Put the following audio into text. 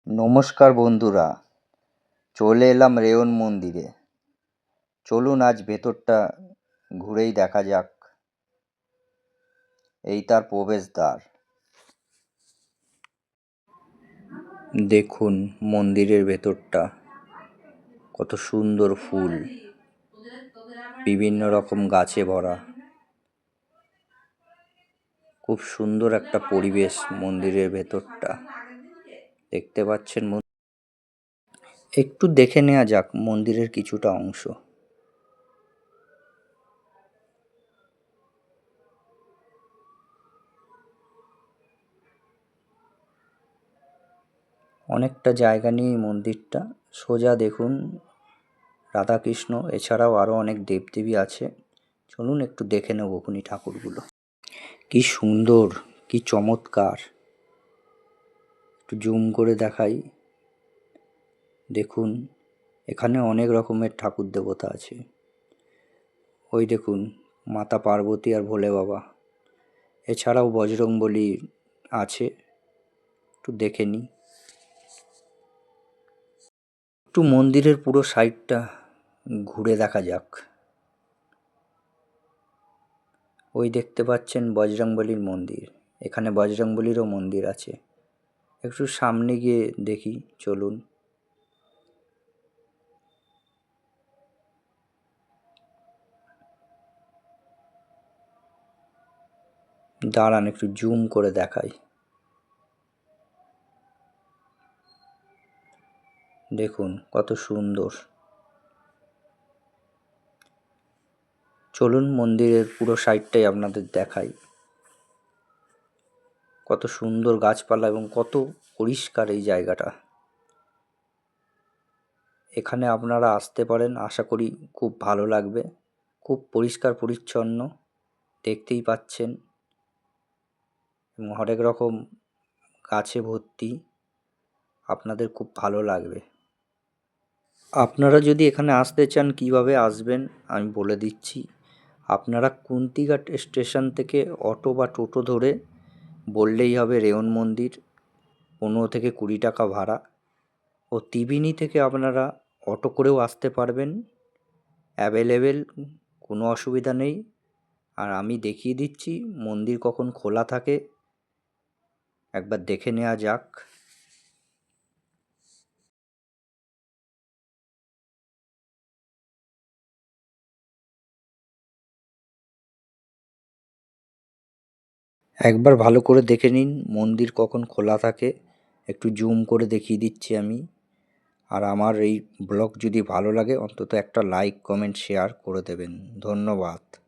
নমস্কার বন্ধুরা, চলে এলাম রেয়ন মন্দিরে। চলুন আজ ভেতরটা ঘুরেই দেখা যাক। এই তার প্রবেশদ্বার। দেখুন মন্দিরের ভেতরটা কত সুন্দর, ফুল বিভিন্ন রকম গাছে ভরা। খুব সুন্দর একটা পরিবেশ মন্দিরের ভেতরটা, দেখতে পাচ্ছেন। একটু দেখে নেওয়া যাক মন্দিরের কিছুটা অংশ। অনেকটা জায়গা নিয়ে মন্দিরটা। সোজা দেখুন রাধাকৃষ্ণ, এছাড়াও আরও অনেক দেবদেবী আছে। চলুন একটু দেখে নেব ওখানে ঠাকুরগুলো। কি সুন্দর, কি চমৎকার। একটু জুম করে দেখাই। দেখুন এখানে অনেক রকমের ঠাকুর দেবতা আছে। ওই দেখুন মাতা পার্বতী আর ভোলে বাবা, এছাড়াও বজরংবলী আছে। একটু দেখে নিই। একটু মন্দিরের পুরো সাইডটা ঘুরে দেখা যাক। ওই দেখতে পাচ্ছেন বজরংবলীর মন্দির। এখানে বজরংবলীরও মন্দির আছে। একটু সামনে গিয়ে দেখি, চলুন। দাঁড়ান একটু জুম করে দেখাই। দেখুন কত সুন্দর। চলুন মন্দিরের পুরো সাইডটাই আপনাদের দেখাই। কত সুন্দর গাছপালা এবং কত পরিষ্কার এই জায়গাটা। এখানে আপনারা আসতে পারেন, আশা করি খুব ভালো লাগবে। খুব পরিষ্কার পরিচ্ছন্ন, দেখতেই পাচ্ছেন, এবং হরেক রকম গাছে ভর্তি। আপনাদের খুব ভালো লাগবে। আপনারা যদি এখানে আসতে চান কিভাবে আসবেন আমি বলে দিচ্ছি। আপনারা কুন্তিঘাট স্টেশন থেকে অটো বা টোটো ধরে বললেই হবে রেয়ন মন্দির। 15 থেকে 20 টাকা ভাড়া। ও ত্রিবেণী থেকে আপনারা অটো করেও আসতে পারবেন, অ্যাভেলেবেল, কোনো অসুবিধা নেই। আর আমি দেখিয়ে দিচ্ছি মন্দির কখন খোলা থাকে, একবার দেখে নেওয়া যাক। একবার ভালো করে দেখে নিন মন্দির কখন খোলা থাকে। একটু জুম করে দেখিয়ে দিচ্ছি আমি। আর আমার এই ব্লগ যদি ভালো লাগে অন্তত একটা লাইক, কমেন্ট, শেয়ার করে দেবেন। ধন্যবাদ।